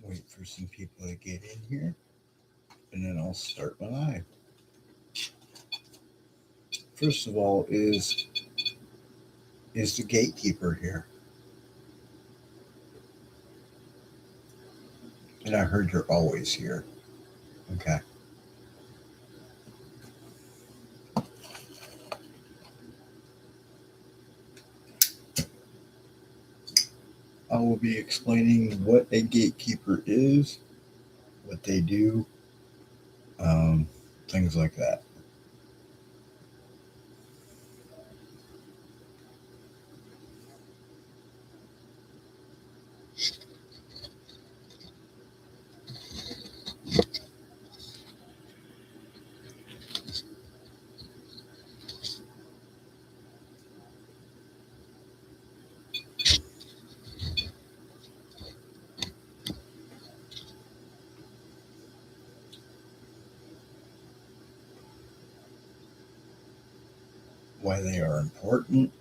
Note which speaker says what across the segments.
Speaker 1: Wait for some people to get in here, and then I'll start my live. First of all, is the gatekeeper here? And I heard you're always here. Okay. I will be explaining what a gatekeeper is, what they do, um, things like that. Why they are important.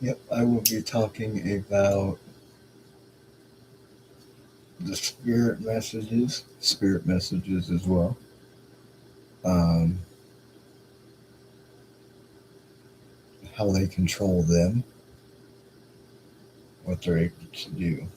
Speaker 1: Yep, I will be talking about the spirit messages as well. Um, how they control them, what they're able to do.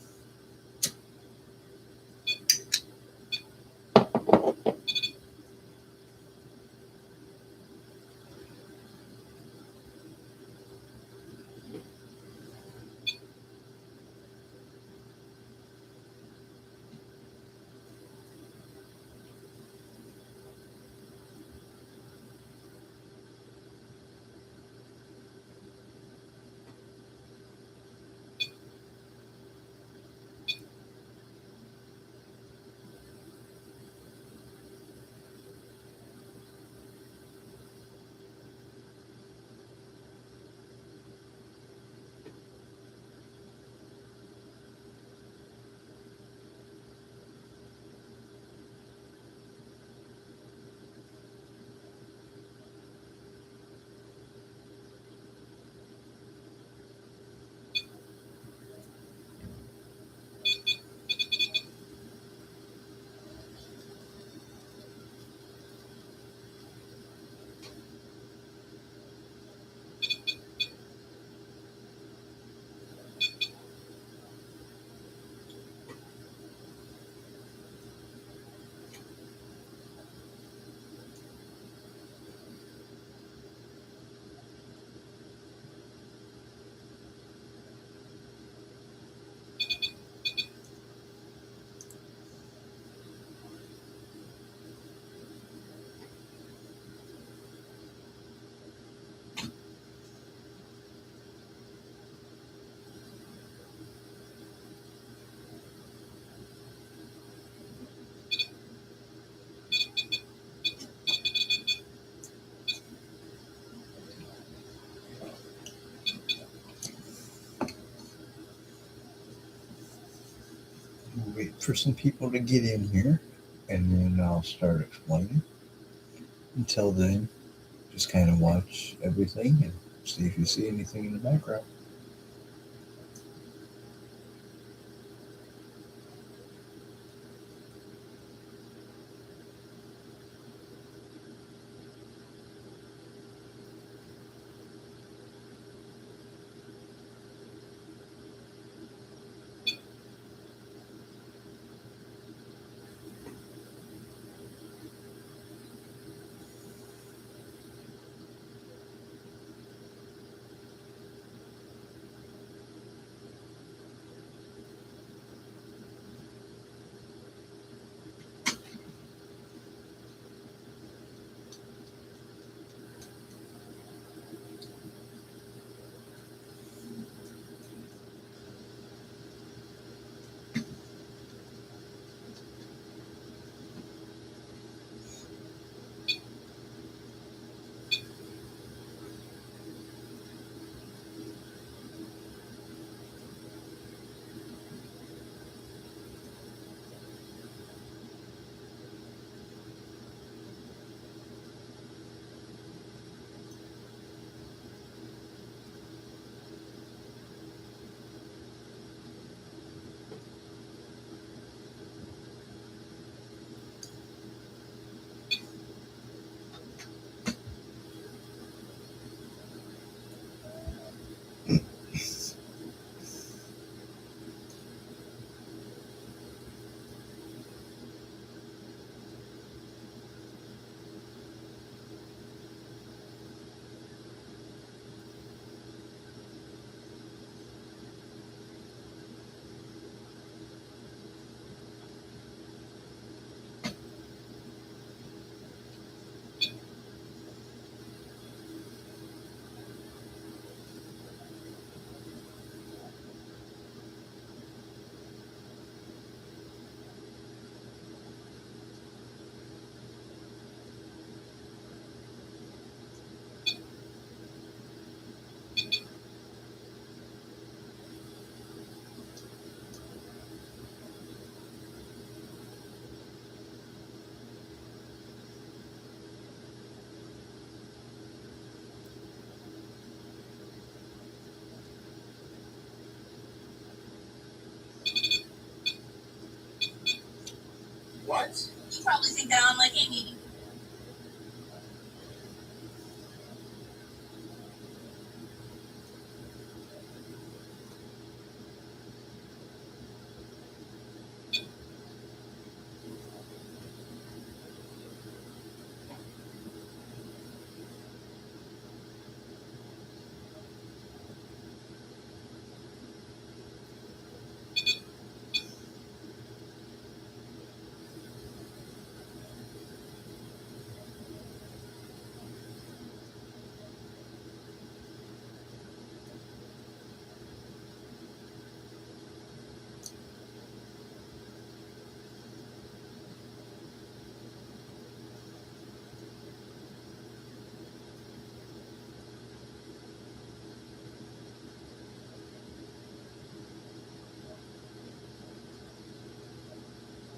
Speaker 1: We'll wait for some people to get in here, and then I'll start explaining. Until then, just kind of watch everything and see if you see anything in the background.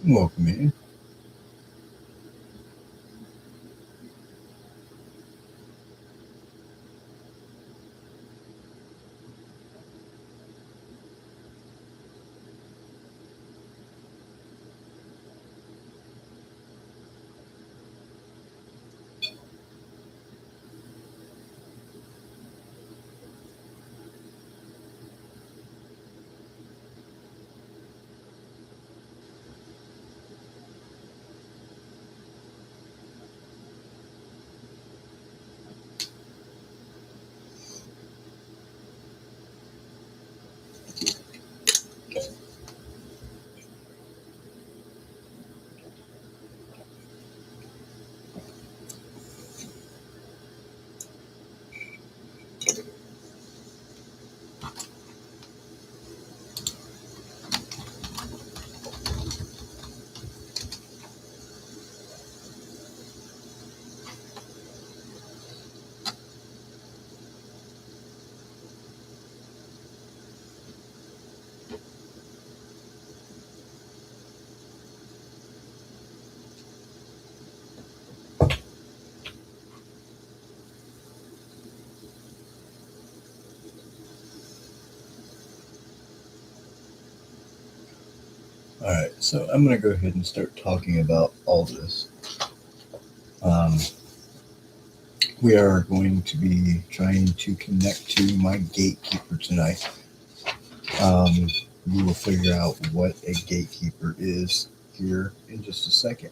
Speaker 1: Welcome in. All right, so I'm going to go ahead and start talking about all this. Um, we are going to be trying to connect to my gatekeeper tonight. Um, we will figure out what a gatekeeper is here in just a second.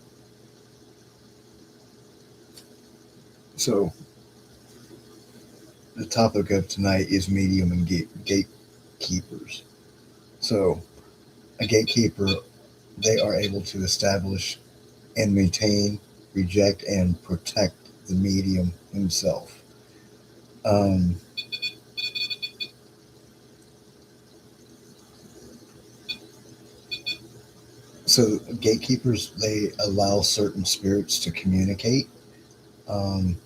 Speaker 1: So, the topic of tonight is medium and gatekeepers. So, a gatekeeper, they are able to establish and maintain, reject, and protect the medium himself. Um, so gatekeepers, they allow certain spirits to communicate. Um,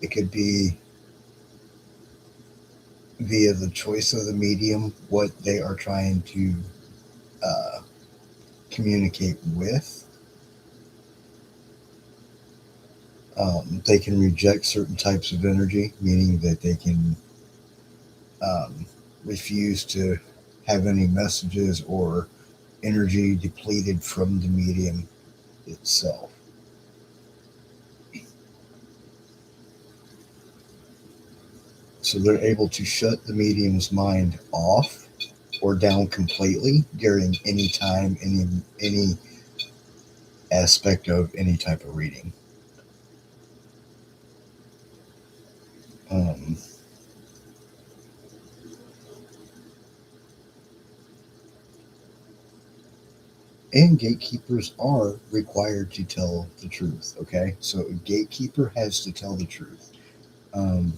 Speaker 1: it could be via the choice of the medium, what they are trying to uh, communicate with. They can reject certain types of energy, meaning that they can um, refuse to have any messages or energy depleted from the medium itself. So they're able to shut the medium's mind off or down completely during any time, any aspect of any type of reading. Um, and gatekeepers are required to tell the truth. Okay, so a gatekeeper has to tell the truth. Um,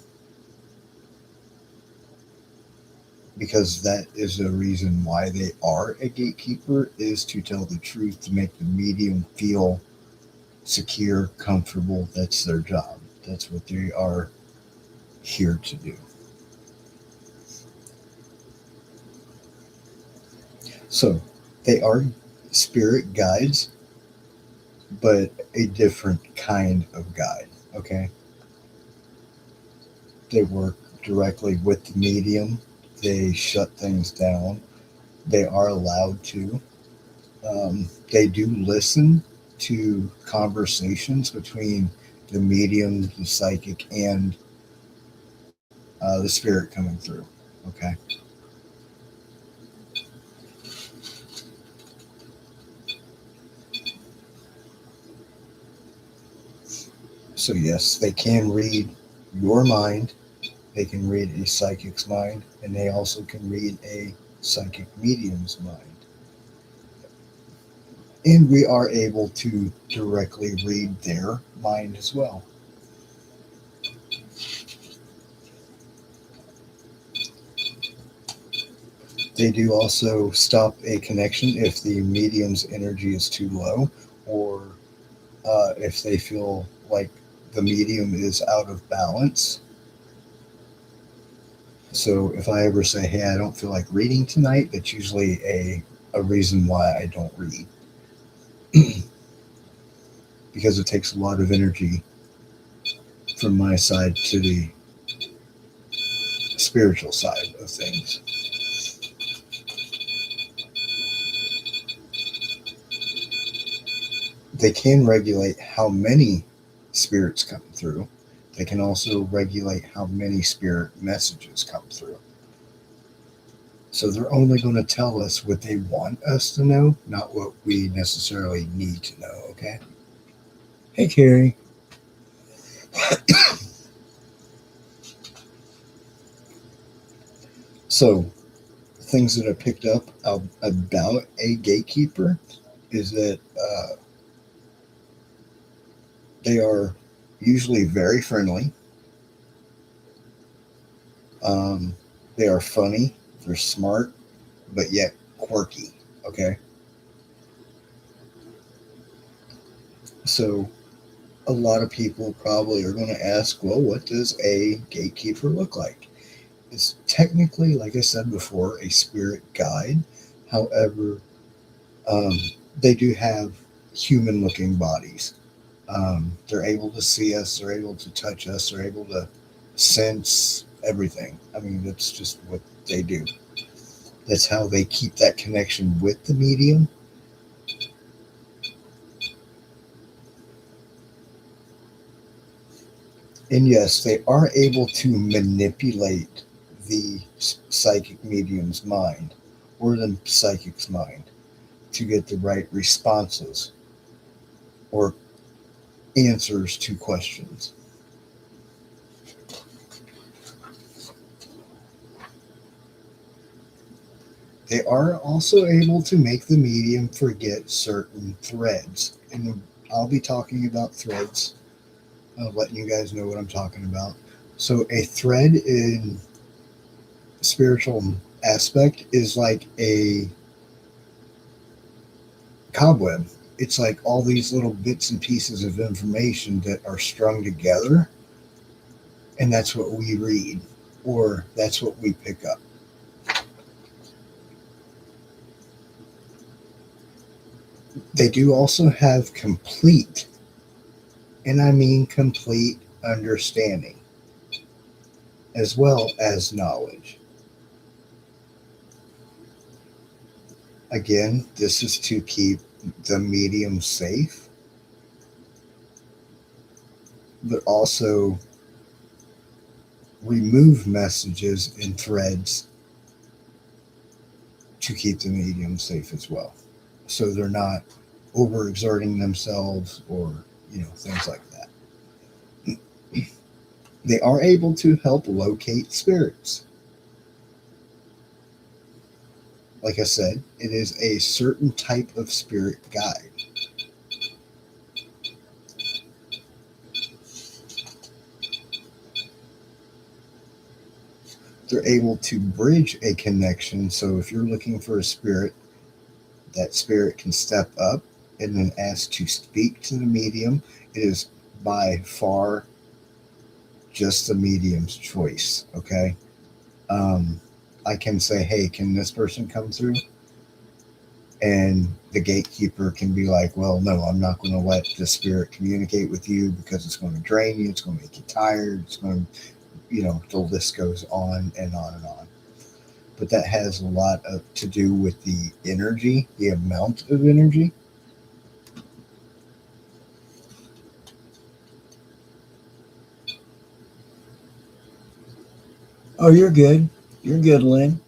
Speaker 1: because that is the reason why they are a gatekeeper, is to tell the truth, to make the medium feel secure, comfortable. That's their job. That's what they are here to do. So they are spirit guides, but a different kind of guide. Okay, they work directly with the medium. They shut things down. They are allowed to. They do listen, to conversations between the medium, the psychic, and the spirit coming through. Okay. So, yes, they can read your mind, they can read a psychic's mind, and they also can read a psychic medium's mind. And we are able to directly read their mind as well. They do also stop a connection if the medium's energy is too low, or if they feel like the medium is out of balance. So if I ever say, hey, I don't feel like reading tonight, that's usually a reason why I don't read. Because it takes a lot of energy from my side to the spiritual side of things. They can regulate how many spirits come through. They can also regulate how many spirit messages come through. So they're only going to tell us what they want us to know, not what we necessarily need to know, okay? Hey, Carrie. So, things that I picked up about a gatekeeper is that they are usually very friendly. Um, they are funny. They're smart, but yet quirky. Okay, so a lot of people probably are going to ask, well, what does a gatekeeper look like? It's technically, like I said before, a spirit guide. However, um, they do have human-looking bodies. They're able to see us. They're able to touch us. They're able to sense everything. I mean, that's just what they do. That's how they keep that connection with the medium. And yes, they are able to manipulate the psychic medium's mind or the psychic's mind to get the right responses or answers to questions. They are also able to make the medium forget certain threads. And I'll be talking about threads, letting you guys know what I'm talking about. So, a thread in spiritual aspect is like a cobweb. It's like all these little bits and pieces of information that are strung together, and that's what we read, or that's what we pick up. They do also have complete, and I mean complete, understanding as well as knowledge. Again, this is to keep the medium safe, but also remove messages and threads to keep the medium safe as well. So they're not overexerting themselves or, things like that. They are able to help locate spirits. Like I said, it is a certain type of spirit guide. They're able to bridge a connection. So if you're looking for a spirit, that spirit can step up and then ask to speak to the medium. It is by far just the medium's choice. Okay. Um, I can say, hey, can this person come through? And the gatekeeper can be like, well, no, I'm not going to let the spirit communicate with you because it's going to drain you. It's going to make you tired. It's going to, the list goes on and on and on. But that has a lot to do with the energy, the amount of energy. Oh, you're good. You're good, Lynn.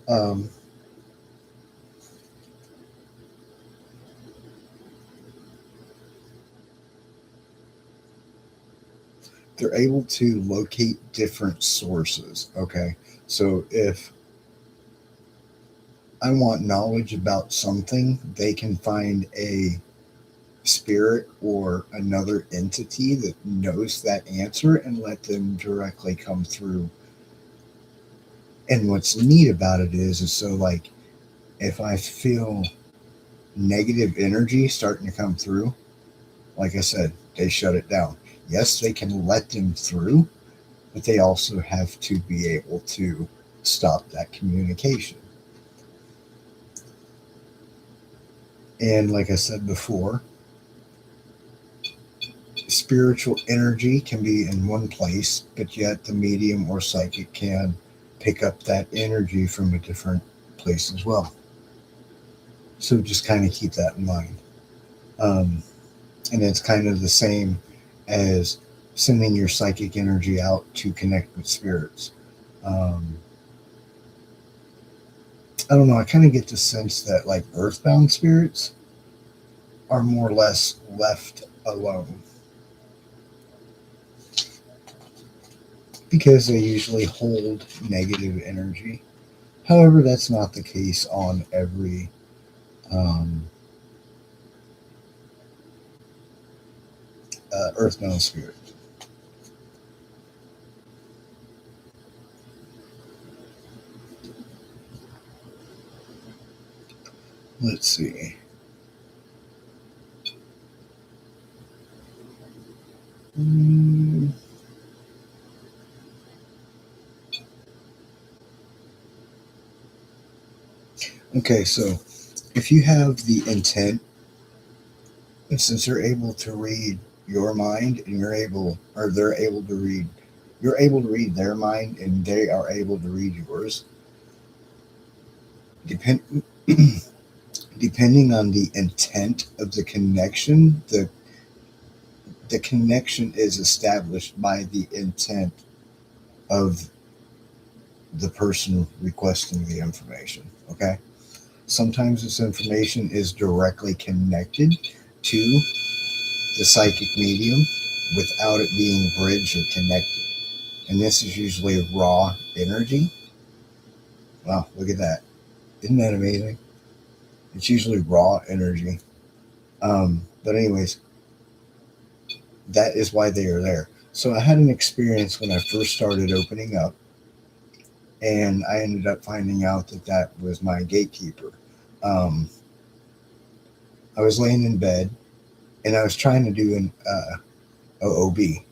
Speaker 1: Um, they're able to locate different sources. Okay. So if I want knowledge about something, they can find a spirit or another entity that knows that answer and let them directly come through. And what's neat about it is so like if I feel negative energy starting to come through, like I said, they shut it down. Yes, they can let them through, but they also have to be able to stop that communication. And like I said before, spiritual energy can be in one place, but yet the medium or psychic can pick up that energy from a different place as well. So just kind of keep that in mind. Um, and it's kind of the same as sending your psychic energy out to connect with spirits. Um, I don't know. I kind of get the sense that like earthbound spirits are more or less left alone because they usually hold negative energy. However, that's not the case on every um, earthbound spirit. Let's see. Mm, okay, so if you have the intent, and since they're able to read your mind, and you're able, or they're able to read, you're able to read their mind, and they are able to read yours. Depend, depending on the intent of the connection, the connection is established by the intent of the person requesting the information. Okay. Sometimes this information is directly connected to the psychic medium without it being bridged or connected. And this is usually raw energy. Wow, look at that. Isn't that amazing? It's usually raw energy. But, anyways, that is why they are there. So, I had an experience when I first started opening up, and I ended up finding out that that was my gatekeeper. Um, I was laying in bed and I was trying to do an OOB.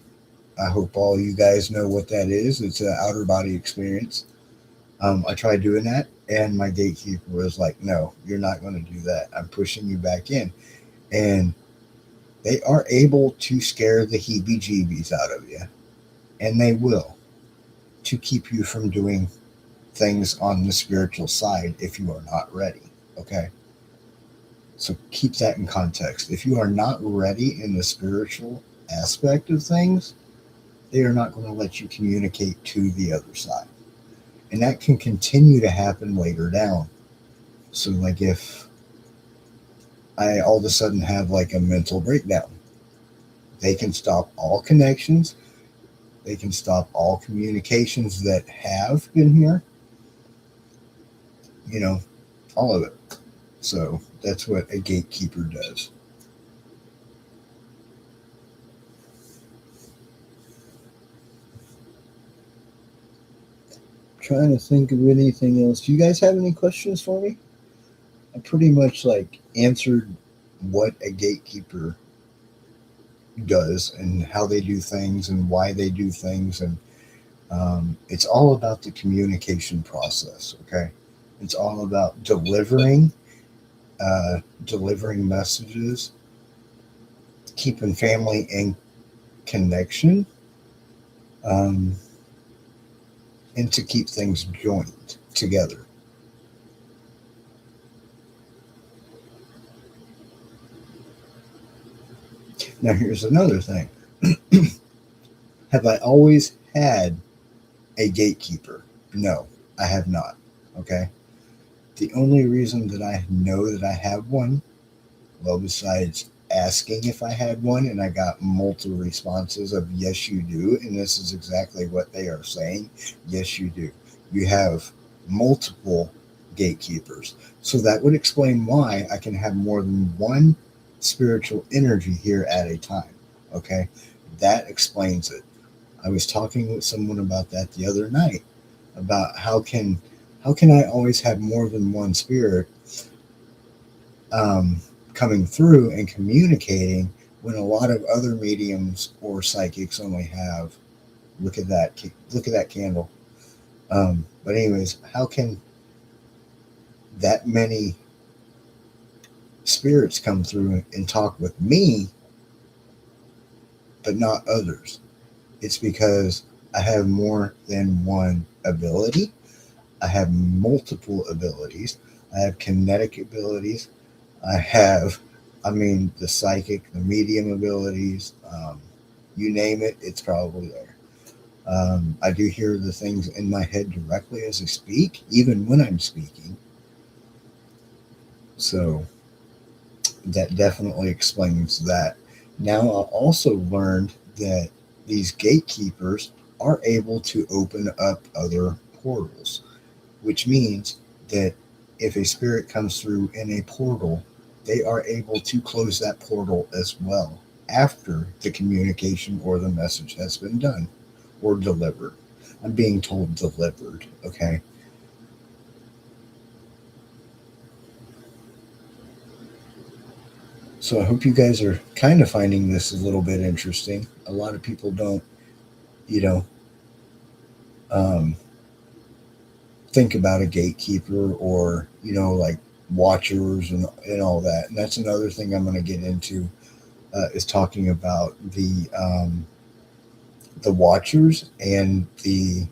Speaker 1: I hope all you guys know what that is. It's an outer body experience. I tried doing that, and my gatekeeper was like, "No, you're not going to do that. I'm pushing you back in." And they are able to scare the heebie-jeebies out of you, and they will to keep you from doing things on the spiritual side if you are not ready. Okay, so keep that in context. If you are not ready in the spiritual aspect of things, they are not going to let you communicate to the other side. And that can continue to happen later down. So, like, if I all of a sudden have like a mental breakdown, they can stop all connections, they can stop all communications that have been here, you know, all of it. So, that's what a gatekeeper does. Trying to think of anything else. Do you guys have any questions for me? I pretty much like answered what a gatekeeper does and how they do things and why they do things, and it's all about the communication process. Okay, it's all about delivering messages, keeping family in connection, um, and to keep things joined together. Now here's another thing. Have I always had a gatekeeper? No, I have not. Okay. The only reason that I know that I have one, well, besides asking if I had one, and I got multiple responses of yes, you do, and this is exactly what they are saying. Yes, you do. You have multiple gatekeepers. So that would explain why I can have more than one spiritual energy here at a time. Okay. That explains it. I was talking with someone about that the other night about how can I always have more than one spirit um, coming through and communicating when a lot of other mediums or psychics only have look at that candle. But anyways, how can that many spirits come through and talk with me but not others? It's because I have more than one ability. I have multiple abilities. I have kinetic abilities. I have, I mean, the psychic, the medium abilities. You name it, it's probably there. I do hear the things in my head directly as I speak, even when I'm speaking. So that definitely explains that. Now, I also learned that these gatekeepers are able to open up other portals, which means that if a spirit comes through in a portal, they are able to close that portal as well after the communication or the message has been done or delivered. I'm being told delivered, okay? So I hope you guys are kind of finding this a little bit interesting. A lot of people don't, you know, um, think about a gatekeeper or, like watchers and all that. And that's another thing I'm going to get into is talking about the watchers and the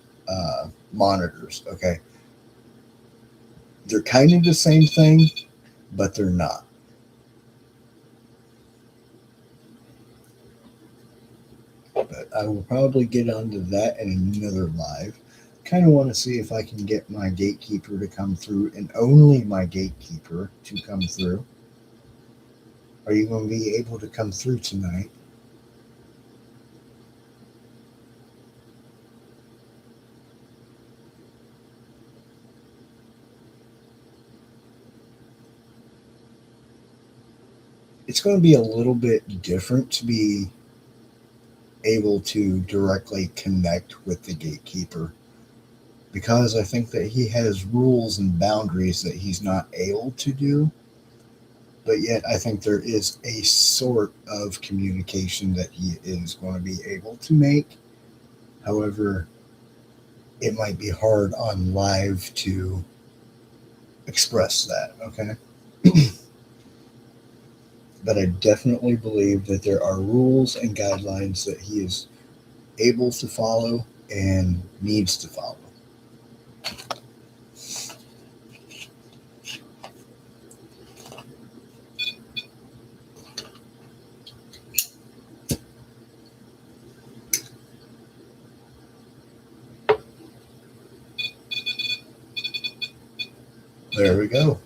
Speaker 1: monitors. Okay, they're kind of the same thing, but they're not. But I will probably get onto that in another live. Kind of want to see if I can get my gatekeeper to come through, and only my gatekeeper to come through. Are you going to be able to come through tonight? It's going to be a little bit different to be able to directly connect with the gatekeeper because I think that he has rules and boundaries that he's not able to do. But yet, I think there is a sort of communication that he is going to be able to make. However, it might be hard on live to express that, okay? But I definitely believe that there are rules and guidelines that he is able to follow and needs to follow. There we go.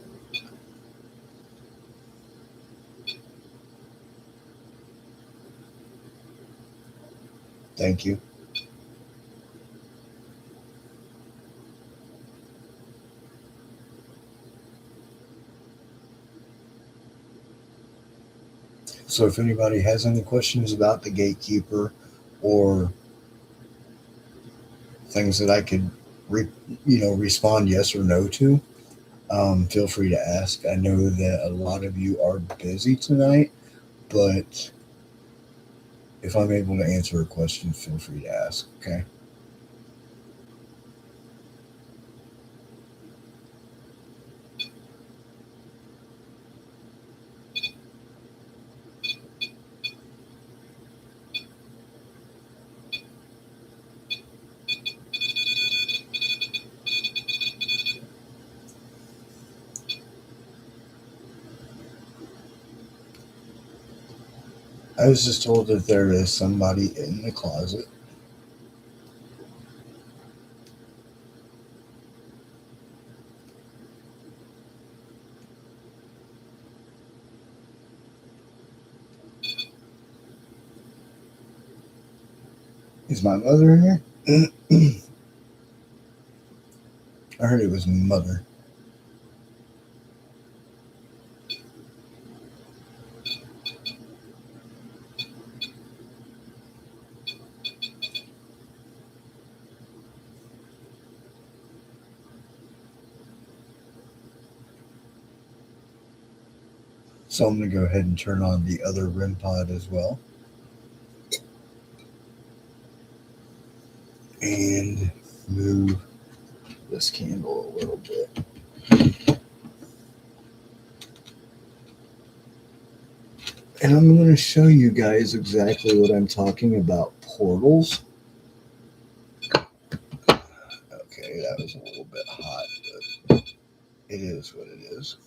Speaker 1: Thank you. So if anybody has any questions about the gatekeeper or things that I could, respond yes or no to, feel free to ask. I know that a lot of you are busy tonight, but if I'm able to answer a question, feel free to ask. Okay. I was just told that there is somebody in the closet. Is my mother in here? I heard it was mother. So I'm going to go ahead and turn on the other REM pod as well. And move this candle a little bit. And I'm going to show you guys exactly what I'm talking about. Portals. Okay, that was a little bit hot, but it is what it is.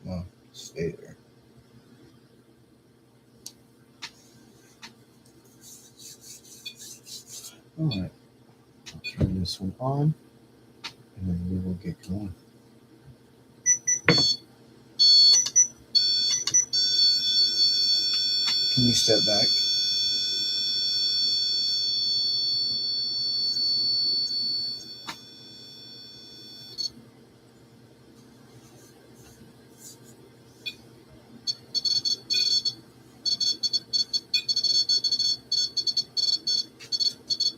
Speaker 1: Come on, stay there. Alright, I'll turn this one on, and then we will get going. Can you step back?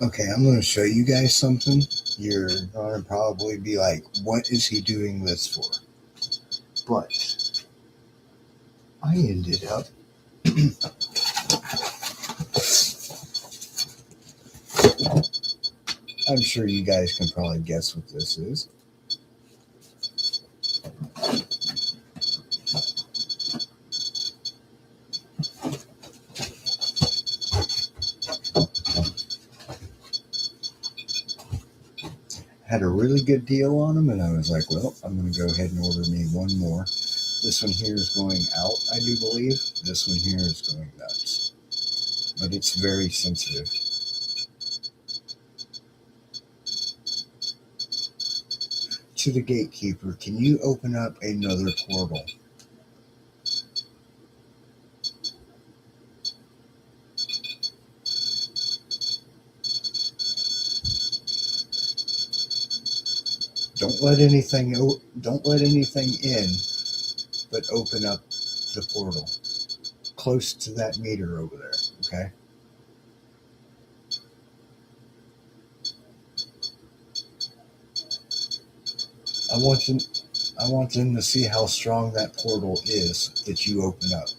Speaker 1: Okay, I'm going to show you guys something. You're going to probably be like, what is he doing this for? But I ended up I'm sure you guys can probably guess what this is. Had a really good deal on them, and I was like, well, I'm going to go ahead and order me one more. This one here is going out, I do believe. This one here is going nuts. But it's very sensitive. To the Gatekeeper, can you open up another portal? Don't let anything in, but open up the portal close to that meter over there, okay? I want them to see how strong that portal is that you open up.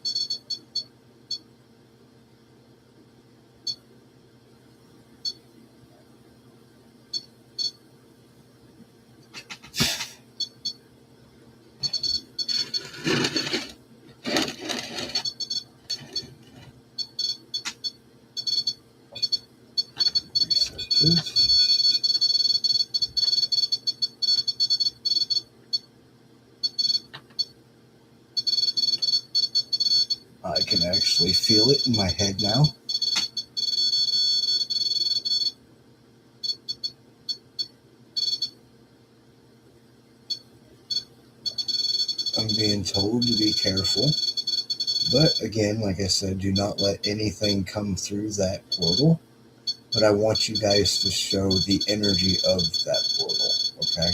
Speaker 1: Reset this. I can actually feel it in my head now. I'm being told to be careful. But again, like I said, do not let anything come through that portal. But I want you guys to show the energy of that portal, okay?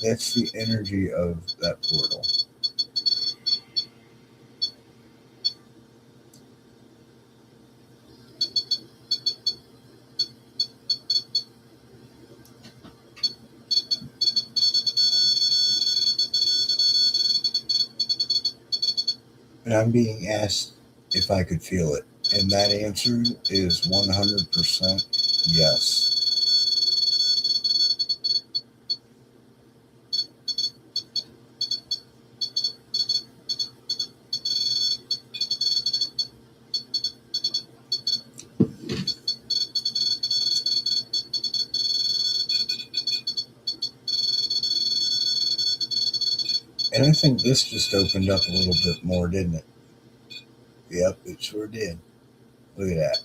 Speaker 1: That's the energy of that portal. And I'm being asked if I could feel it. And that answer is 100% yes. And I think this just opened up a little bit more, didn't it? Yep, it sure did. Look at that.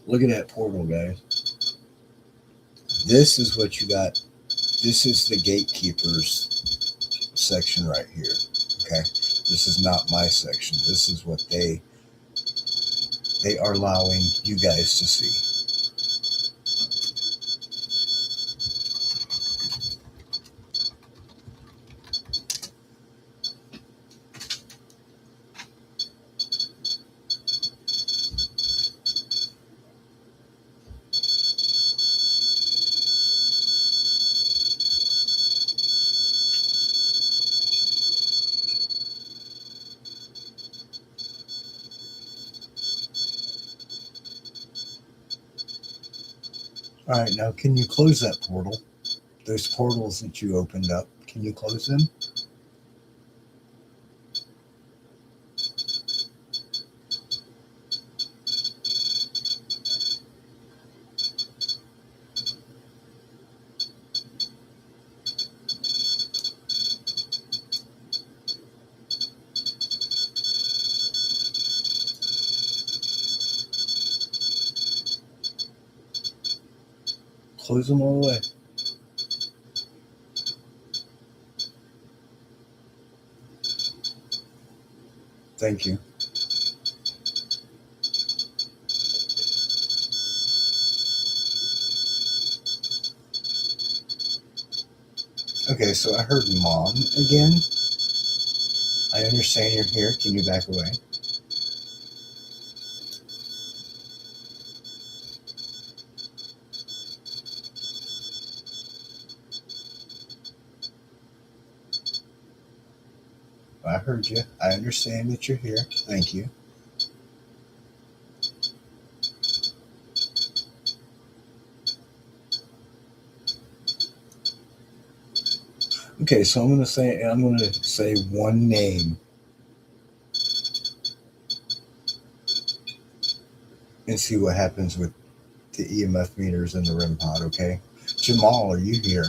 Speaker 1: Look at that portal, guys. This is what you got. This is the gatekeepers section right here. Okay. This is not my section. This is what they are allowing you guys to see. All right, now can you close that portal? Those portals that you opened up, can you close them? Close them all the way. Thank you. Okay, so I heard mom again. I understand you're here. Can you back away? I heard you. I understand that you're here. Thank you. Okay, so I'm gonna say one name and see what happens with the EMF meters in the REM pod, okay? Jamal, are you here?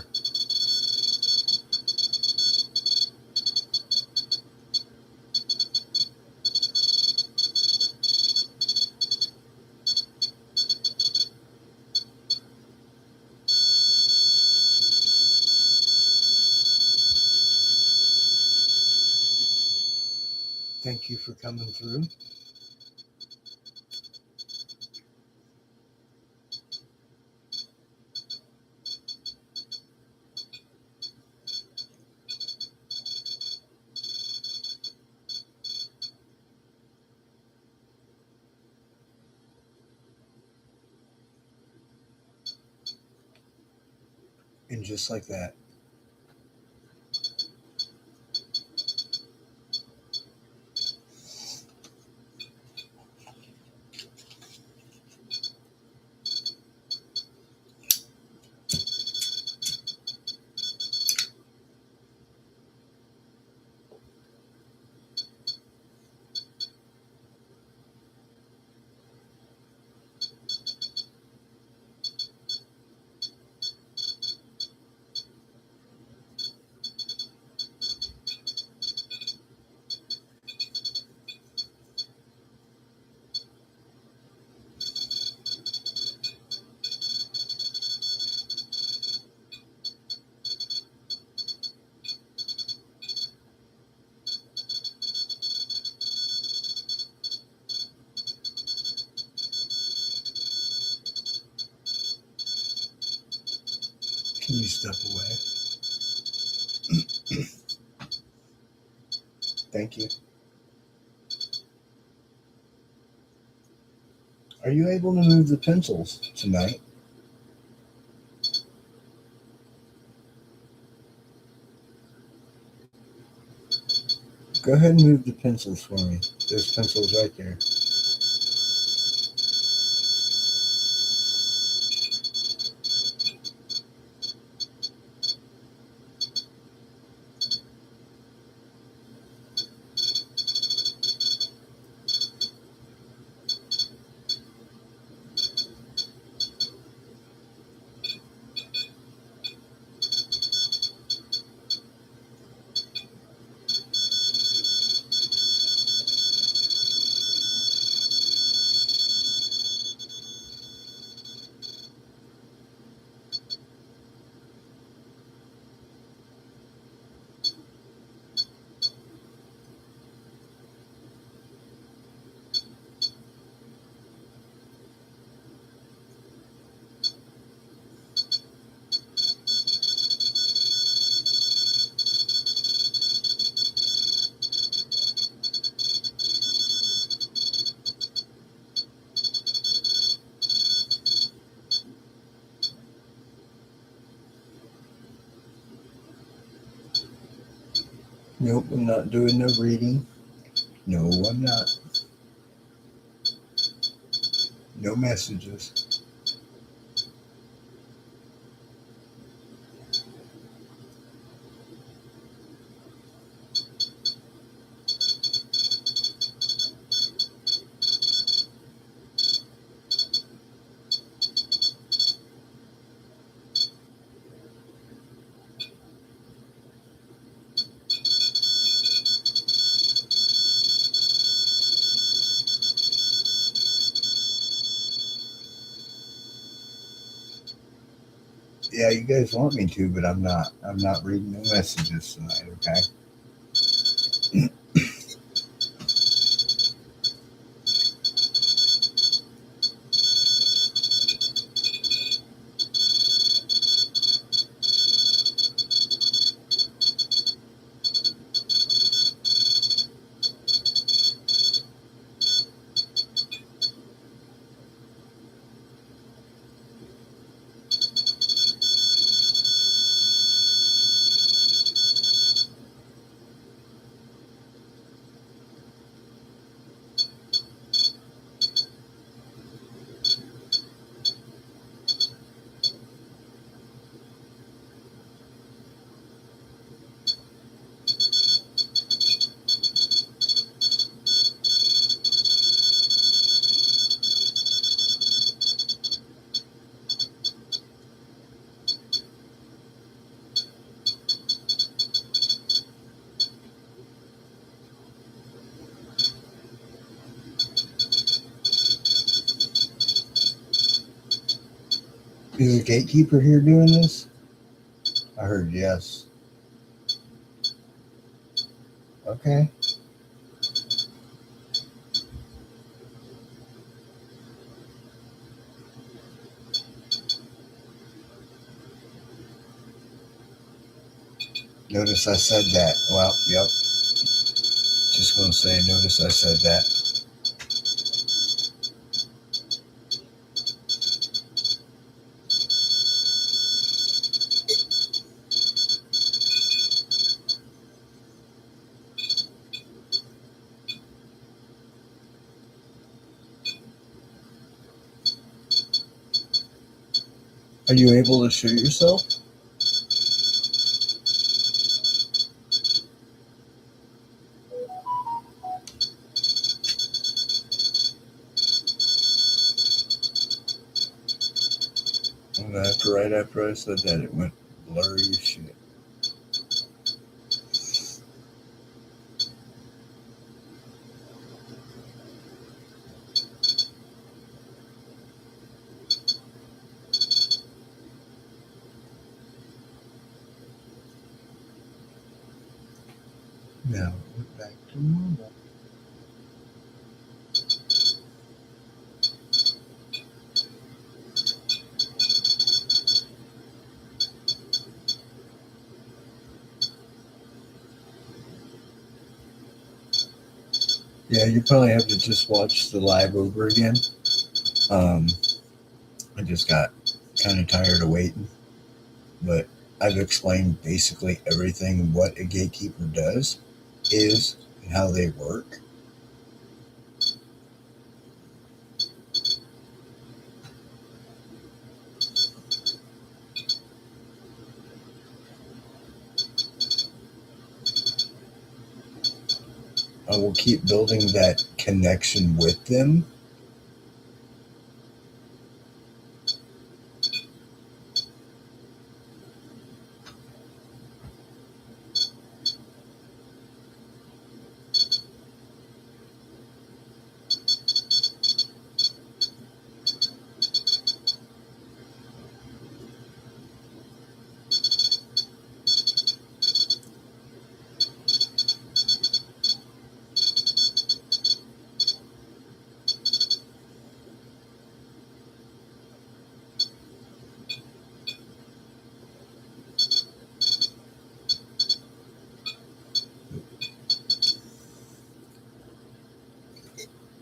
Speaker 1: Thank you for coming through. And just like that, can you step away? Thank you. Are you able to move the pencils tonight? Go ahead and move the pencils for me. There's pencils right there. Nope, I'm not doing no reading. No, I'm not. No messages. Yeah, you guys want me to, but I'm not. I'm not reading no messages tonight, okay? Is the gatekeeper here doing this? I heard yes. Okay. Notice I said that. Well, yep. Just gonna say, notice I said that. Are you able to shoot yourself? And right after I said that, it went blurry as shit. Now it went back to normal. Yeah, you probably have to just watch the live over again. Um, I just got kind of tired of waiting, but I've explained basically everything what a gatekeeper does, is, and how they work. I will keep building that connection with them.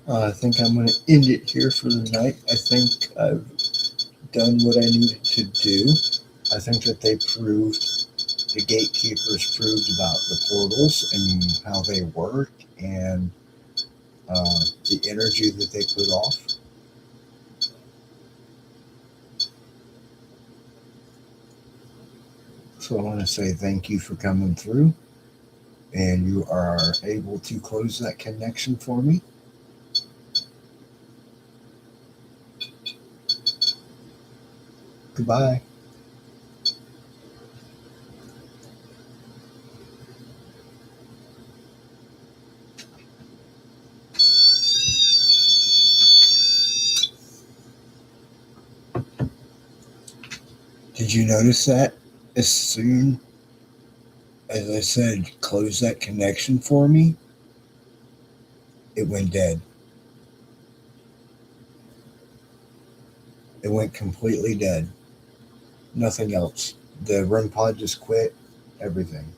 Speaker 1: I think I'm going to end it here for the night. I think I've done what I needed to do. I think that they proved the gatekeepers proved about the portals and how they work and the energy that they put off. So I want to say thank you for coming through, and you are able to close that connection for me. Goodbye. Did you notice that as soon as I said close that connection for me, it went dead? It went completely dead. Nothing else. The REM pod just quit. Everything.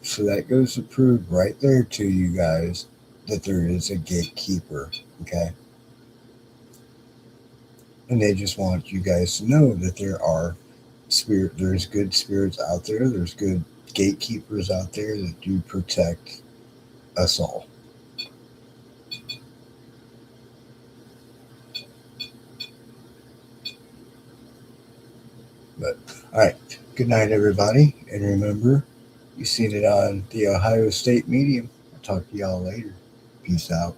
Speaker 1: So that goes to prove right there to you guys that there is a gatekeeper. Okay. And they just want you guys to know that there's good spirits out there. There's good gatekeepers out there that do protect us all. But all right. Good night, everybody. And remember, you've seen it on the Ohio State Medium. I'll talk to y'all later. Peace out.